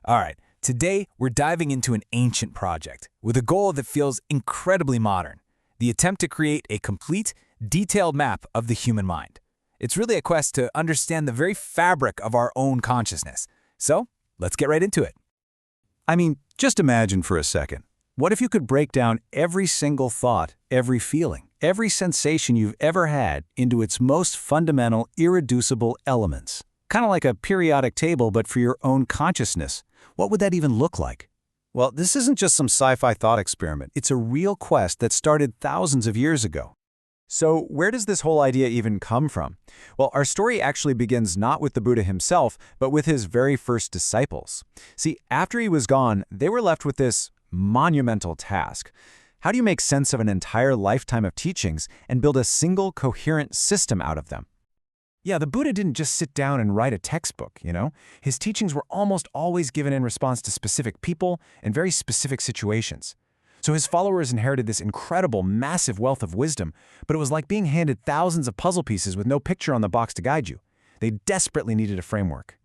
All right, today we're diving into an ancient project with a goal that feels incredibly modern, the attempt to create a complete, detailed map of the human mind. It's really a quest to understand the very fabric of our own consciousness. So, let's get right into it. I mean, just imagine for a second. What if you could break down every single thought, every feeling, every sensation you've ever had into its most fundamental, irreducible elements? Kind of like a periodic table, but for your own consciousness. What would that even look like? Well, this isn't just some sci-fi thought experiment. It's a real quest that started thousands of years ago. So where does this whole idea even come from? Well, our story actually begins not with the Buddha himself, but with his very first disciples. See, after he was gone, they were left with this monumental task. How do you make sense of an entire lifetime of teachings and build a single coherent system out of them? Yeah, the Buddha didn't just sit down and write a textbook, you know? His teachings were almost always given in response to specific people and very specific situations. So his followers inherited this incredible, massive wealth of wisdom, but it was like being handed thousands of puzzle pieces with no picture on the box to guide you. They desperately needed a framework.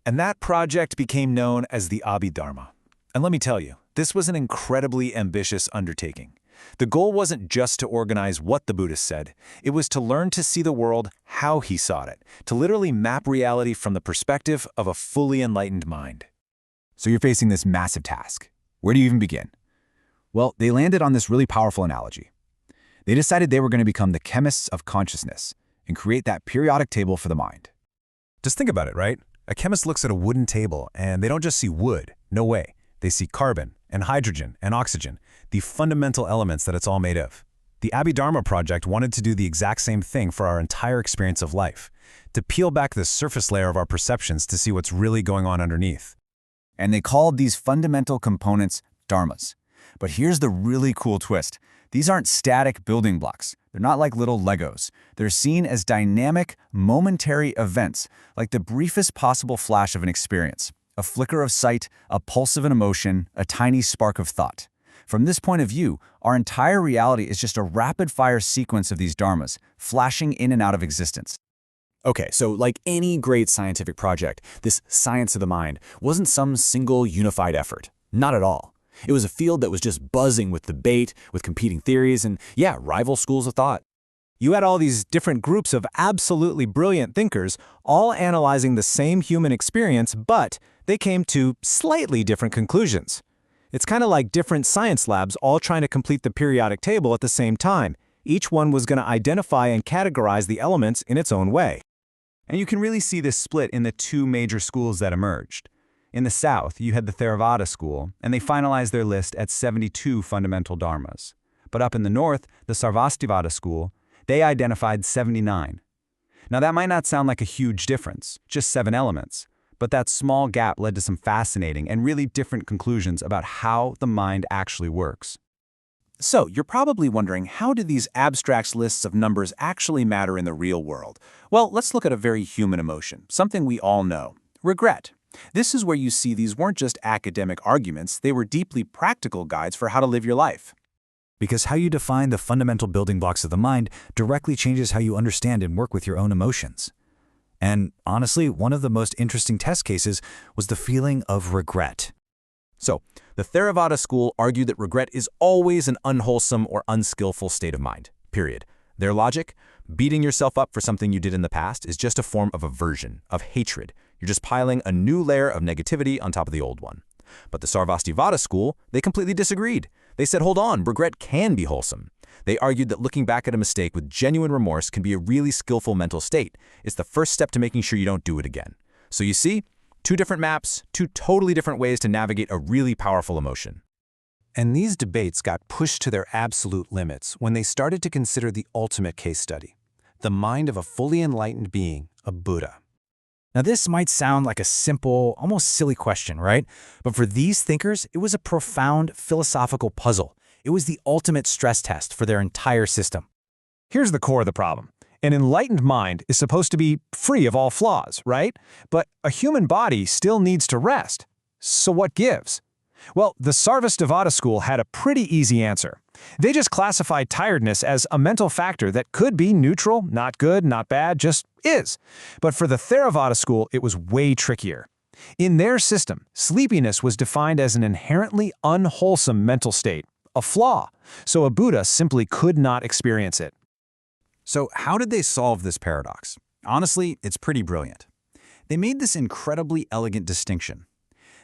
And that project became known as the Abhidharma. And let me tell you, this was an incredibly ambitious undertaking. The goal wasn't just to organize what the Buddha said. It was to learn to see the world how he saw it, to literally map reality from the perspective of a fully enlightened mind. So you're facing this massive task. Where do you even begin? Well, they landed on this really powerful analogy. They decided they were going to become the chemists of consciousness and create that periodic table for the mind. Just think about it, right? A chemist looks at a wooden table and they don't just see wood. No way. They see carbon and hydrogen and oxygen, the fundamental elements that it's all made of. The Abhidharma project wanted to do the exact same thing for our entire experience of life, to peel back the surface layer of our perceptions to see what's really going on underneath. And they called these fundamental components dharmas. But here's the really cool twist. These aren't static building blocks. They're not like little Legos. They're seen as dynamic, momentary events, like the briefest possible flash of an experience. A flicker of sight, a pulse of an emotion, a tiny spark of thought. From this point of view, our entire reality is just a rapid-fire sequence of these dharmas, flashing in and out of existence. Okay, so like any great scientific project, this science of the mind wasn't some single unified effort. Not at all. It was a field that was just buzzing with debate, with competing theories, and yeah, rival schools of thought. You had all these different groups of absolutely brilliant thinkers, all analyzing the same human experience, but they came to slightly different conclusions. It's kind of like different science labs all trying to complete the periodic table at the same time. Each one was going to identify and categorize the elements in its own way. And you can really see this split in the two major schools that emerged. In the South, you had the Theravada school, and they finalized their list at 72 fundamental dharmas. But up in the North, the Sarvastivada school, they identified 79. Now that might not sound like a huge difference, just 7 elements, but that small gap led to some fascinating and really different conclusions about how the mind actually works. So you're probably wondering, how do these abstract lists of numbers actually matter in the real world? Well, let's look at a very human emotion, something we all know: regret. This is where you see these weren't just academic arguments, they were deeply practical guides for how to live your life. Because how you define the fundamental building blocks of the mind directly changes how you understand and work with your own emotions. And honestly, one of the most interesting test cases was the feeling of regret. So, the Theravada school argued that regret is always an unwholesome or unskillful state of mind, period. Their logic: beating yourself up for something you did in the past is just a form of aversion, of hatred. You're just piling a new layer of negativity on top of the old one. But the Sarvastivada school, they completely disagreed. They said, hold on, regret can be wholesome. They argued that looking back at a mistake with genuine remorse can be a really skillful mental state. It's the first step to making sure you don't do it again. So you see, two different maps, two totally different ways to navigate a really powerful emotion. And these debates got pushed to their absolute limits when they started to consider the ultimate case study: the mind of a fully enlightened being, a Buddha. Now this might sound like a simple, almost silly question, right? But for these thinkers, it was a profound philosophical puzzle. It was the ultimate stress test for their entire system. Here's the core of the problem. An enlightened mind is supposed to be free of all flaws, right? But a human body still needs to rest. So what gives? Well, the Sarvastivada school had a pretty easy answer. They just classified tiredness as a mental factor that could be neutral, not good, not bad, just is. But for the Theravada school, it was way trickier. In their system, sleepiness was defined as an inherently unwholesome mental state, a flaw, so a Buddha simply could not experience it. So how did they solve this paradox? Honestly, it's pretty brilliant. They made this incredibly elegant distinction.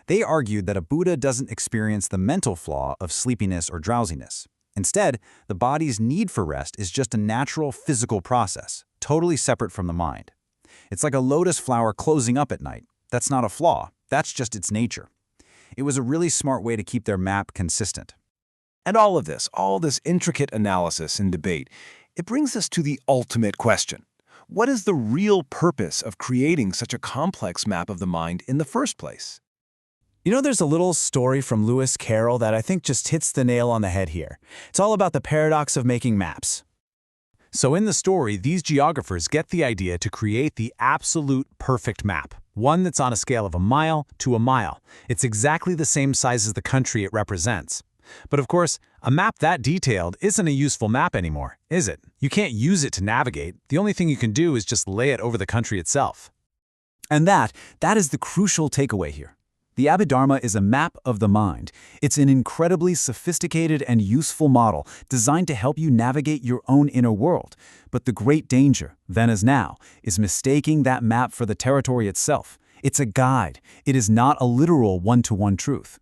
They argued that a Buddha doesn't experience the mental flaw of sleepiness or drowsiness. Instead, the body's need for rest is just a natural physical process, totally separate from the mind. It's like a lotus flower closing up at night. That's not a flaw, that's just its nature. It was a really smart way to keep their map consistent. And all this intricate analysis and debate, it brings us to the ultimate question. What is the real purpose of creating such a complex map of the mind in the first place? You know, there's a little story from Lewis Carroll that I think just hits the nail on the head here. It's all about the paradox of making maps. So in the story, these geographers get the idea to create the absolute perfect map, one that's on a scale of a mile to a mile. It's exactly the same size as the country it represents. But of course, a map that detailed isn't a useful map anymore, is it? You can't use it to navigate. The only thing you can do is just lay it over the country itself. And that is the crucial takeaway here. The Abhidharma is a map of the mind. It's an incredibly sophisticated and useful model designed to help you navigate your own inner world. But the great danger, then as now, is mistaking that map for the territory itself. It's a guide. It is not a literal one-to-one truth.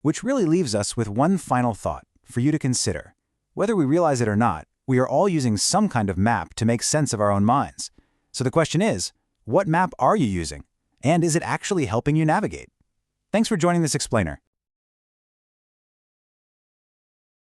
Which really leaves us with one final thought for you to consider. Whether we realize it or not, we are all using some kind of map to make sense of our own minds. So the question is, what map are you using? And is it actually helping you navigate? Thanks for joining this explainer.